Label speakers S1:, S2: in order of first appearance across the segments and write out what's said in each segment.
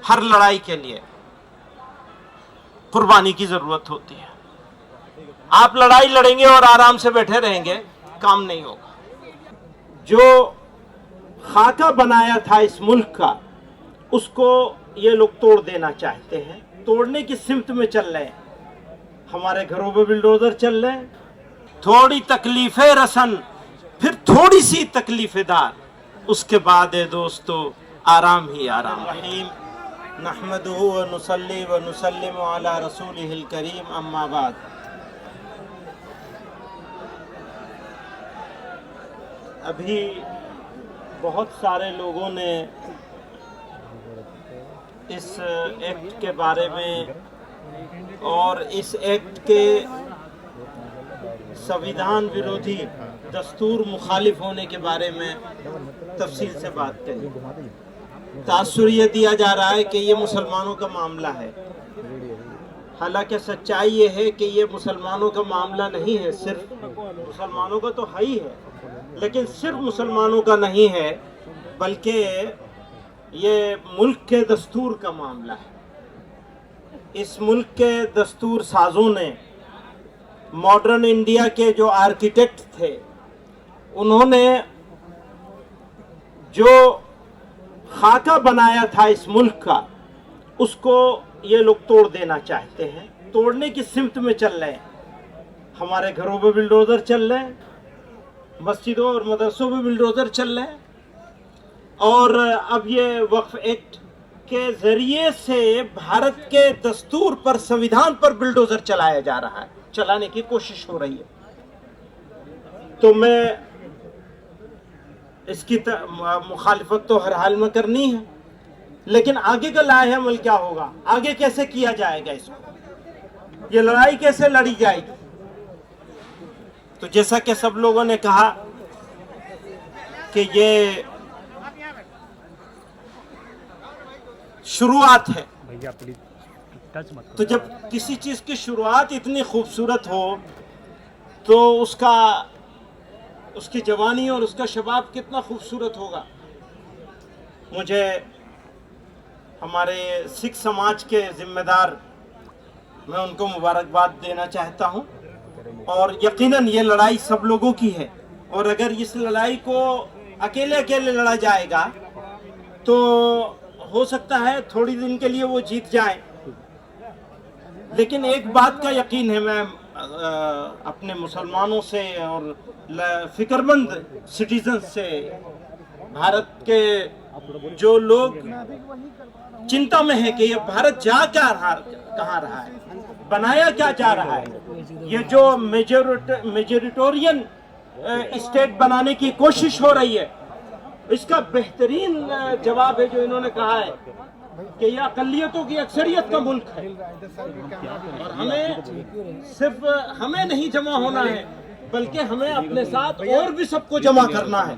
S1: ہر لڑائی کے لیے قربانی کی ضرورت ہوتی ہے. آپ لڑائی لڑیں گے اور آرام سے بیٹھے رہیں گے، کام نہیں ہوگا. جو خاکہ بنایا تھا اس ملک کا، اس کو یہ لوگ توڑ دینا چاہتے ہیں، توڑنے کی سمت میں چل رہے ہیں. ہمارے گھروں پہ بلڈوزر چل رہے ہیں. تھوڑی تکلیفیں رسن، پھر تھوڑی سی تکلیف دار، اس کے بعد دوستو آرام ہی آرام. نحمدہ و نصلی و نسلم علی رسولہ الکریم، اما بعد. ابھی بہت سارے لوگوں نے اس ایکٹ کے بارے میں اور اس ایکٹ کے سویدھان ویرودھی دستور مخالف ہونے کے بارے میں تفصیل سے بات کریں. تاثر یہ دیا جا رہا ہے کہ یہ مسلمانوں کا معاملہ ہے، حالانکہ سچائی یہ ہے کہ یہ مسلمانوں کا معاملہ نہیں ہے. صرف مسلمانوں کا تو ہے ہی ہے، لیکن صرف مسلمانوں کا نہیں ہے، بلکہ یہ ملک کے دستور کا معاملہ ہے. اس ملک کے دستور سازوں نے، ماڈرن انڈیا کے جو آرکیٹیکٹ تھے، انہوں نے جو خاکہ بنایا تھا اس ملک کا، اس کو یہ لوگ توڑ دینا چاہتے ہیں، توڑنے کی سمت میں چل رہے ہیں. ہمارے گھروں پہ بلڈوزر چل رہے ہیں، مسجدوں اور مدرسوں پہ بلڈوزر چل رہے ہیں، اور اب یہ وقف ایکٹ کے ذریعے سے بھارت کے دستور پر، سویدھان پر بلڈوزر چلایا جا رہا ہے، چلانے کی کوشش ہو رہی ہے. تو میں اس کی مخالفت تو ہر حال میں کرنی ہے، لیکن آگے کا لائحہ عمل کیا ہوگا؟ آگے کیسے کیا جائے گا اس کو؟ یہ لڑائی کیسے لڑی جائے گی؟ تو جیسا کہ سب لوگوں نے کہا کہ یہ شروعات ہے. تو جب کسی چیز کی شروعات اتنی خوبصورت ہو تو اس کی جوانی اور اس کا شباب کتنا خوبصورت ہوگا. مجھے ہمارے سکھ سماج کے ذمہ دار، میں ان کو مبارکباد دینا چاہتا ہوں، اور یقیناً یہ لڑائی سب لوگوں کی ہے، اور اگر اس لڑائی کو اکیلے اکیلے لڑا جائے گا تو ہو سکتا ہے تھوڑی دن کے لیے وہ جیت جائیں. لیکن ایک بات کا یقین ہے، میں اپنے مسلمانوں سے اور فکر مند سٹیزن سے، بھارت کے جو لوگ چنتا میں ہیں کہ یہ بھارت جا کہاں رہا ہے، بنایا کیا جا رہا ہے، یہ جو میجورٹورین اسٹیٹ بنانے کی کوشش ہو رہی ہے، اس کا بہترین جواب ہے جو انہوں نے کہا ہے کہ یہ اقلیتوں کی اکثریت کا ملک ہے، اور ہمیں نہیں جمع ہونا ہے، بلکہ ہمیں اپنے ساتھ اور بھی سب کو جمع کرنا ہے.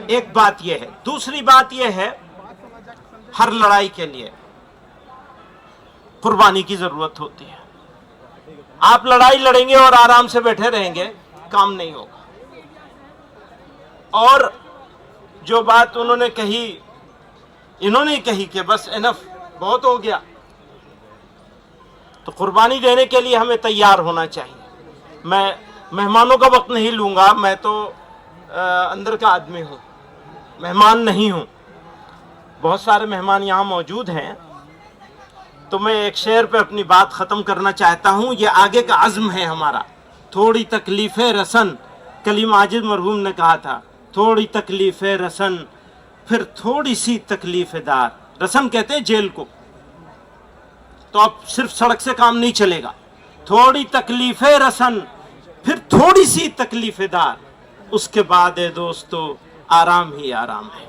S1: ایک بات یہ ہے. دوسری بات یہ ہے، ہر لڑائی کے لیے قربانی کی ضرورت ہوتی ہے. آپ لڑائی لڑیں گے اور آرام سے بیٹھے رہیں گے، کام نہیں ہوگا. اور جو بات انہوں نے کہی کہ بس انف، بہت ہو گیا، تو قربانی دینے کے لیے ہمیں تیار ہونا چاہیے. میں مہمانوں کا وقت نہیں لوں گا، میں تو اندر کا آدمی ہوں، مہمان نہیں ہوں. بہت سارے مہمان یہاں موجود ہیں، تو میں ایک شعر پہ اپنی بات ختم کرنا چاہتا ہوں. یہ آگے کا عزم ہے ہمارا. تھوڑی تکلیفیں رسن، کلیم ماجد مرحوم نے کہا تھا، تھوڑی تکلیفیں رسن، پھر تھوڑی سی تکلیف دار. رسن کہتے ہیں جیل کو. تو اب صرف سڑک سے کام نہیں چلے گا. تھوڑی تکلیفیں رسن، پھر تھوڑی سی تکلیف دار، اس کے بعد دوستو آرام ہی آرام ہے.